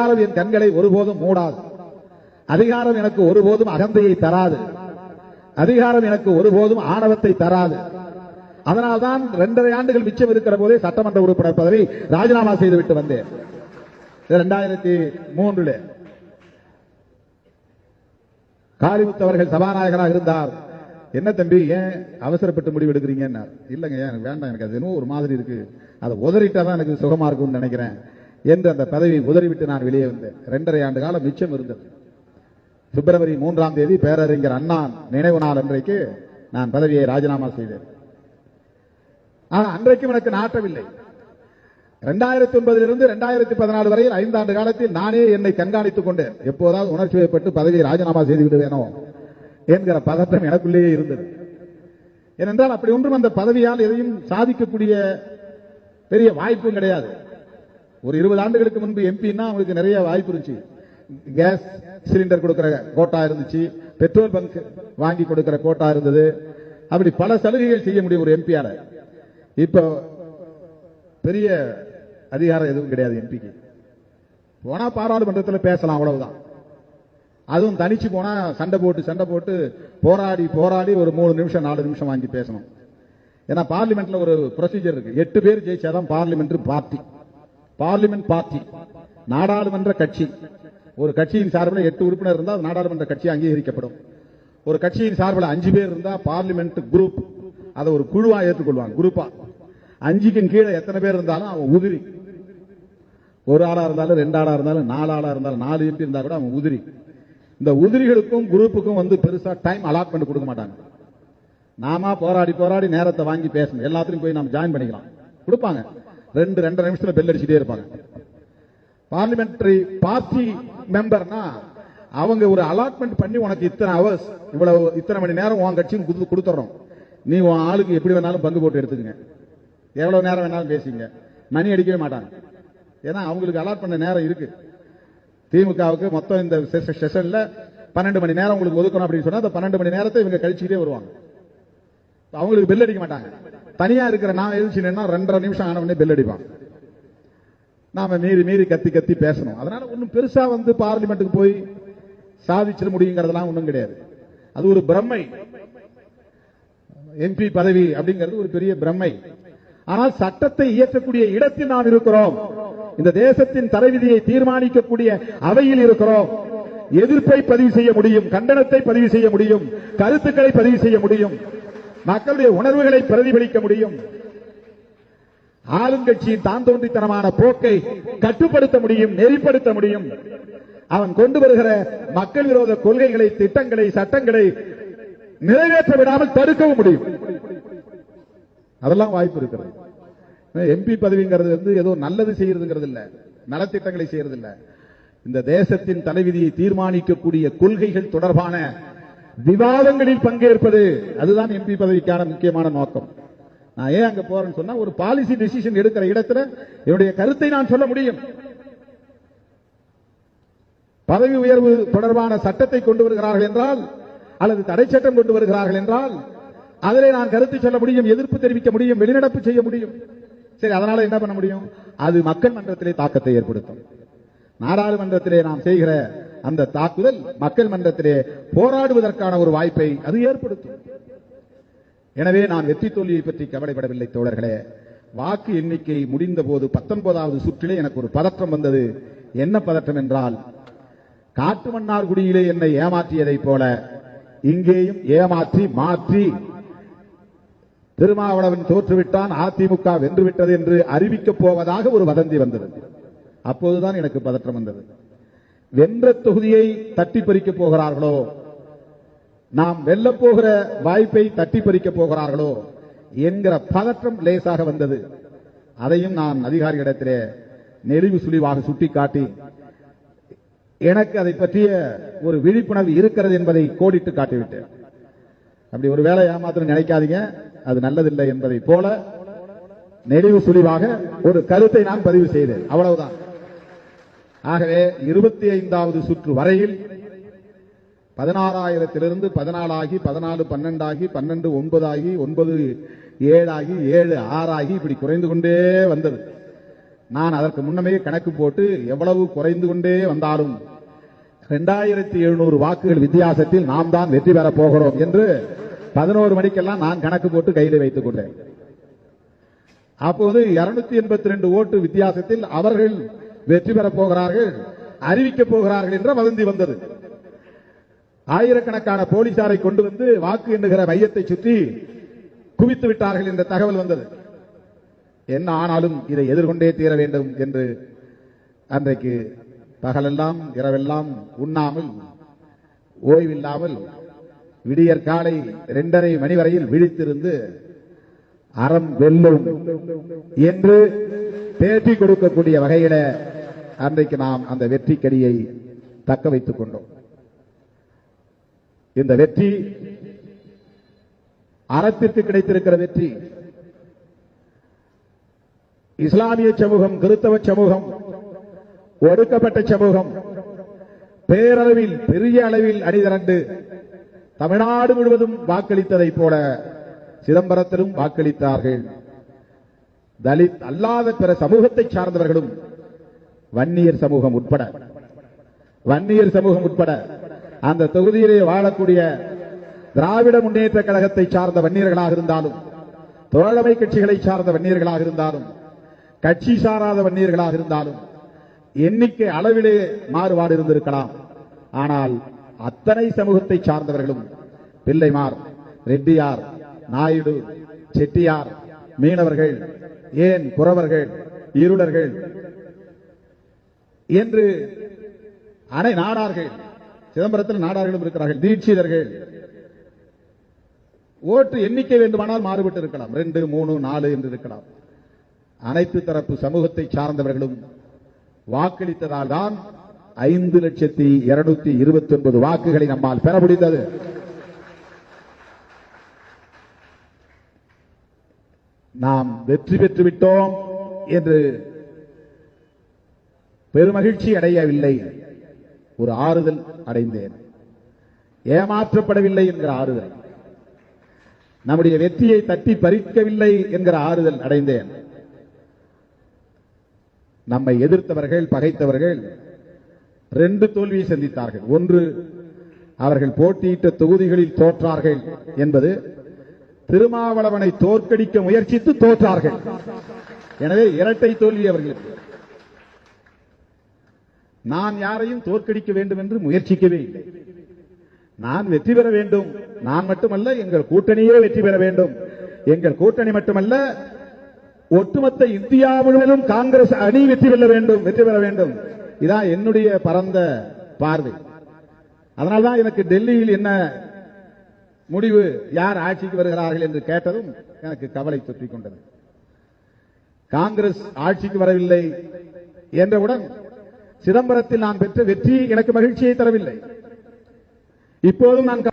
அதிகாரம் என் கண்களை ஒருபோதும் மூடாது. அதிகாரம் எனக்கு ஒருபோதும் அகந்தையை தராது. அதிகாரம் எனக்கு ஒருபோதும் ஆணவத்தை தராது. அதனால்தான் 2.5 ஆண்டுகள் மிச்சம் இருக்கிற போதே சட்டமன்ற உறுப்பினர் பதவி ராஜினாமா செய்துவிட்டு வந்தேன். 2003 காளிமுத்து அவர்கள் சபாநாயகராக இருந்தார். என்ன தம்பி, ஏன் அவசரப்பட்டு முடிவு எடுக்கிறீங்க? இல்லங்க, எனக்கு வேண்டாம், எனக்கு அது இன்னும் ஒரு மாதிரி இருக்கு, அதை உதறிட்டாதான் எனக்கு சுகமா இருக்கும்னு நினைக்கிறேன் என்று அந்த பதவி உதறிவிட்டு நான் வெளியே வந்தேன். 2.5 ஆண்டு காலம் மிச்சம் இருந்தது. பிப்ரவரி 3ஆம் தேதி பேரறிஞர் அண்ணா நினைவு நாள் அன்றைக்கு நான் பதவியை ராஜினாமா செய்தேன். ஆனால் அன்றைக்கும் எனக்கு நாட்டவில்லை. 2009 2014 வரையில் 5 ஆண்டு காலத்தில் நானே என்னை கண்காணித்துக் கொண்டேன். எப்போதாவது உணர்ச்சி வயப்பட்டு பதவியை ராஜினாமா செய்து விடுவேனோ என்கிற பதட்டம் எனக்குள்ளேயே இருந்தது. ஏனென்றால் அப்படி ஒன்றும் அந்த பதவியால் எதையும் சாதிக்கக்கூடிய பெரிய வாய்ப்பும் கிடையாது. ஒரு 20 ஆண்டுகளுக்கு முன்பு எம்பின்னா அவங்களுக்கு நிறைய வாய்ப்பு இருந்துச்சு. கேஸ் சிலிண்டர் கொடுக்கிற கோட்டா இருந்துச்சு, பெட்ரோல் பங்க் வாங்கி கொடுக்கிற கோட்டா இருந்தது. அப்படி பல சலுகைகள் செய்ய முடியும் ஒரு எம்பியால. இப்ப பெரிய அதிகாரம் எதுவும் கிடையாது எம்பிக்கு. போனா பாராளுமன்றத்தில் பேசலாம், அவ்வளவுதான். அதுவும் தனிச்சு போனா சண்டை போட்டு போராடி ஒரு 3 நிமிஷம் 4 நிமிஷம் வாங்கி பேசணும். ஏன்னா பார்லிமெண்ட்ல ஒரு ப்ரொசீஜர் இருக்கு. 8 பேர் ஜெயிச்சாதான் பார்லிமெண்ட் பார்ட்டி, நாடாளுமன்ற கட்சி. ஒரு கட்சியின் சார்பில் 8 உறுப்பினர் இருந்தால் நாடாளுமன்ற கட்சி அங்கீகரிக்கப்படும். ஒரு கட்சியின் சார்பில் 5 பேர் இருந்தா பார்லிமெண்ட் குரூப், அதை ஒரு குழுவா ஏற்றுக்கொள்வாங்க. குரூப்பா 5க்கும் கீழே எத்தனை பேர் இருந்தாலும் அவன் உதிரி. ஒரு ஆளா இருந்தாலும் 2 ஆளா இருந்தாலும் 4 ஆளா இருந்தாலும் 4 எம்பி இருந்தா கூட அவன் உதிரி. இந்த உதிரிகளுக்கும் குரூப்புக்கும் பெருசா டைம் அலாட்மெண்ட் கொடுக்க மாட்டாங்க. நாம போராடி நேரத்தை வாங்கி பேசணும். எல்லாத்தையும் போய் நாம் ஜாயின் பண்ணிக்கலாம். கொடுப்பாங்க. 2.5 நிமிஷத்துல பெல் அடிச்சுட்டே இருப்பாங்க. பார்லிமெண்டரி பார்ட்டி மெம்பர்னா அவங்க ஒரு அலாட்மெண்ட் பண்ணி உனக்கு இத்தனை ஹவர்ஸ், இத்தனை மணி நேரம் உன் கட்சின்னு கொடுத்துறோம். நீ உன் ஆளுக்கு எப்படி வேணாலும் பங்கு போட்டு எடுத்துக்கங்க, எவ்வளவு நேரம் வேணாலும் பேசிங்க, மணி அடிக்கவே மாட்டாங்க. ஏன்னா அவங்களுக்கு அலாட் பண்ண நேரம் இருக்கு. திமுகவுக்கு மொத்தம் இந்த செஷன்ல 12 மணி நேரம் உங்களுக்கு ஒதுக்கணும் அப்படின்னு சொன்னா அந்த 12 மணி நேரத்தை இவங்க கழிச்சுக்கிட்டே வருவாங்க. அவங்களுக்கு பெல் அடிக்க மாட்டாங்க. தனியா இருக்கிற நான் எழுச்சினா 2.5 நிமிஷம் ஆனவனே பெல் அடிப்பான். நாம மீறி கத்தி பேசணும். அதனால ஒன்னும் பெருசா பார்லிமெண்ட்டுக்கு போய் சாதிச்சிட முடியுங்கிறதெல்லாம் ஒன்றும் கிடையாது. அது ஒரு பிரம்மை. எம்பி பதவி அப்படிங்கிறது ஒரு பெரிய பிரம்மை. ஆனால் சட்டத்தை இயற்றக்கூடிய இடத்தில் நாம் இருக்கிறோம். இந்த தேசத்தின் தலைவிதியை தீர்மானிக்கக்கூடிய அவையில் இருக்கிறோம். எதிர்ப்பை பதிவு செய்ய முடியும், கண்டனத்தை பதிவு செய்ய முடியும், கருத்துக்களை பதிவு செய்ய முடியும், மக்களுடைய உணர்வுகளை பிரதிபலிக்க முடியும். ஆளுங்கட்சியின் தான் தோன்றித்தனமான போக்கை கட்டுப்படுத்த முடியும், நெறிப்படுத்த முடியும். அவன் கொண்டு வருகிற மக்கள் விரோத கொள்கைகளை, திட்டங்களை, சட்டங்களை நிறைவேற்ற விடாமல் தடுக்கவும் முடியும். அதெல்லாம் வாய்ப்பு இருக்கிறது. எம்பி பதவிங்கிறது ஏதோ நல்லது செய்யறதுங்கிறது இல்ல, நலத்திட்டங்களை செய்யறது இல்ல. இந்த தேசத்தின் தலைவிதியை தீர்மானிக்கக்கூடிய கொள்கைகள் தொடர்பான விவாதங்களில் பங்கேற்பது, அதுதான் எம்பி பதவிக்கான முக்கியமான நோக்கம். நான் ஏன் அங்க போறேன்னு சொன்னா, ஒரு பாலிசி டிசிஷன் எடுக்கிற இடத்துல என்னுடைய கருத்தை நான் சொல்ல முடியும். பதவி உயர்வு தொடர்பான சட்டத்தை கொண்டு வருகிறார்கள் என்றால், அல்லது தடை சட்டம் கொண்டு வருகிறார்கள் என்றால், அதிலே நான் கருத்து சொல்ல முடியும், எதிர்ப்பு தெரிவிக்க முடியும், வெளிநடப்பு செய்ய முடியும். சரி, அதனால என்ன பண்ண முடியும்? அது மக்கள் மன்றத்திலே தாக்கத்தை ஏற்படுத்தும். நாடாளுமன்றத்திலே நாம் செய்கிற அந்த தாக்குதல் மக்கள் மன்றத்திலே போராடுவதற்கான ஒரு வாய்ப்பை அது ஏற்படுத்தும். எனவே நான் வெற்றி தோல்வியை பற்றி கவலைப்படவில்லை தோழர்களே. வாக்கு எண்ணிக்கை முடிந்த போது 19வது சுற்றிலே எனக்கு ஒரு பதற்றம் வந்தது. என்ன பதற்றம் என்றால், காட்டுமன்னார்குடியிலே என்னை ஏமாற்றியதை போல இங்கேயும் ஏமாற்றி மாற்றி திருமாவளவன் தோற்றுவிட்டான், அதிமுக வென்றுவிட்டது என்று அறிவிக்கப் போவதாக ஒரு வதந்தி வந்தது. அப்போதுதான் எனக்கு பதற்றம் வந்தது. வென்ற தொகுதியை தட்டி பறிக்கப் போகிறார்களோ, நாம் வெல்லப் போகிற வாய்ப்பை தட்டி பறிக்கப் போகிறார்களோ என்கிற பதற்றம் லேசாக வந்தது. அதையும் நான் அதிகாரிகளிடத்திலே நெளிவு சுழிவாக சுட்டிக்காட்டி, எனக்கு அதை பற்றிய ஒரு விழிப்புணர்வு இருக்கிறது என்பதை கோடிட்டு காட்டிவிட்டேன். அப்படி ஒரு வேலை ஏமாத்திரம் நினைக்காதீங்க, அது நல்லதில்லை என்பதை போல நெளிவு சுழிவாக ஒரு கருத்தை நான் பதிவு செய்தேன், அவ்வளவுதான். ஆகவே 25வது சுற்று வரையில் 16,000 14 ஆகி 14 12 ஆகி 12 9 ஆகி 9 7 ஆகி 7 6 ஆகி இப்படி குறைந்து கொண்டே வந்தது. நான் அதற்கு முன்னமே கணக்கு போட்டு எவ்வளவு குறைந்து கொண்டே வந்தாலும் 2700 வாக்குகள் வித்தியாசத்தில் நாம் தான் வெற்றி பெறப் போகிறோம் என்று 11 மணிக்கெல்லாம் நான் கணக்கு போட்டு கையில் வைத்துக் கொண்டேன். அப்போது 282 ஓட்டு வித்தியாசத்தில் அவர்கள் வெற்றி பெறப் போகிறார்கள், அறிவிக்கப் போகிறார்கள் என்ற வதந்தி வந்தது. ஆயிரக்கணக்கான போலீசாரை கொண்டு வந்து வாக்கு எண்ணுகிற மையத்தை சுற்றி குவித்து விட்டார்கள் என்ற தகவல் வந்தது. என்ன ஆனாலும் இதை எதிர்கொண்டே தீர வேண்டும் என்று அன்றைக்கு பகலெல்லாம் இரவெல்லாம் உண்ணாமல் ஓய்வில்லாமல் விடியற் காலை 2:30 மணி வரையில் விழித்திருந்து அறம் வெல்லும் என்று பேட்டி கொடுக்கக்கூடிய வகையில அன்றைக்கு நாம் அந்த வெற்றி கடியை தக்க வைத்துக் கொண்டோம். இந்த வெற்றி அறத்திற்கு கிடைத்திருக்கிற வெற்றி. இஸ்லாமிய சமூகம், கிறிஸ்தவ சமூகம், ஒடுக்கப்பட்ட சமூகம் பேரளவில் பெரிய அளவில் அணிதிரண்டு தமிழ்நாடு முழுவதும் வாக்களித்ததைப் போல சிதம்பரத்திலும் வாக்களித்தார்கள். தலித் அல்லாத பிற சமூகத்தை சார்ந்தவர்களும் வன்னியர் சமூகம் உட்பட அந்த தொகுதியிலே வாழக்கூடிய திராவிட முன்னேற்ற கழகத்தை சார்ந்த வன்னியர்களாக இருந்தாலும், தோழமை கட்சிகளை சார்ந்த வன்னியர்களாக இருந்தாலும், கட்சி சாராத வன்னியர்களாக இருந்தாலும் எண்ணிக்கை அளவிலே மாறுபாடு இருந்திருக்கலாம். ஆனால் அத்தனை சமூகத்தை சார்ந்தவர்களும் பிள்ளைமார், ரெட்டியார், நாயுடு, செட்டியார், மீனவர்கள், ஏன் குறவர்கள், இருளர்கள் என்று அனை நாடார்கள், சிதம்பரத்தில் நாடார்களும் இருக்கிறார்கள், தீட்சிதர்கள், ஓட்டு எண்ணிக்கை வேண்டுமானால் மாறுபட்டு இருக்கலாம், 2, 3, 4 என்று இருக்கலாம். அனைத்து தரப்பு சமூகத்தை சார்ந்தவர்களும் வாக்களித்ததால் தான் 5,229,000 வாக்குகளை நம்மால் பெற முடிந்தது. நாம் வெற்றி பெற்று விட்டோம் என்று பெருமகிழ்ச்சி அடையவில்லை, ஒரு ஆறுதல் அடைந்தேன். ஏமாற்றப்படவில்லை என்கிற ஆறுதல், நம்முடைய வெற்றியை தட்டி பறிக்கவில்லை என்கிற ஆறுதல் அடைந்தேன். நம்மை எதிர்த்தவர்கள், பகைத்தவர்கள் 2 தோல்வியை சந்தித்தார்கள். ஒன்று, அவர்கள் போட்டியிட்ட தொகுதிகளில் தோற்றார்கள் என்பது, திருமாவளவனை தோற்கடிக்க முயற்சித்து தோற்றார்கள். எனவே இரட்டை தோல்வி அவர்களுக்கு. நான் யாரையும் தோற்கடிக்க வேண்டும் என்று முயற்சிக்கவே இல்லை. நான் வெற்றி பெற வேண்டும், நான் மட்டுமல்ல, எங்கள் கூட்டணியே வெற்றி பெற வேண்டும். எங்கள் கூட்டணி மட்டுமல்ல, ஒட்டுமொத்த இந்தியா முழுவதும் காங்கிரஸ் அணி வெற்றி பெற வேண்டும். இதான் என்னுடைய பரந்த பார்வை. அதனால்தான் எனக்கு டெல்லியில் என்ன முடிவு, யார் ஆட்சிக்கு வருகிறார்கள் என்று கேட்டதும் எனக்கு கவலை தொற்றிக் கொண்டது. காங்கிரஸ் ஆட்சிக்கு வரவில்லை என்றவுடன் சிதம்பரத்தில் நான் பெற்ற வெற்றி எனக்கு மகிழ்ச்சியை தரவில்லை. இப்போதும் நான்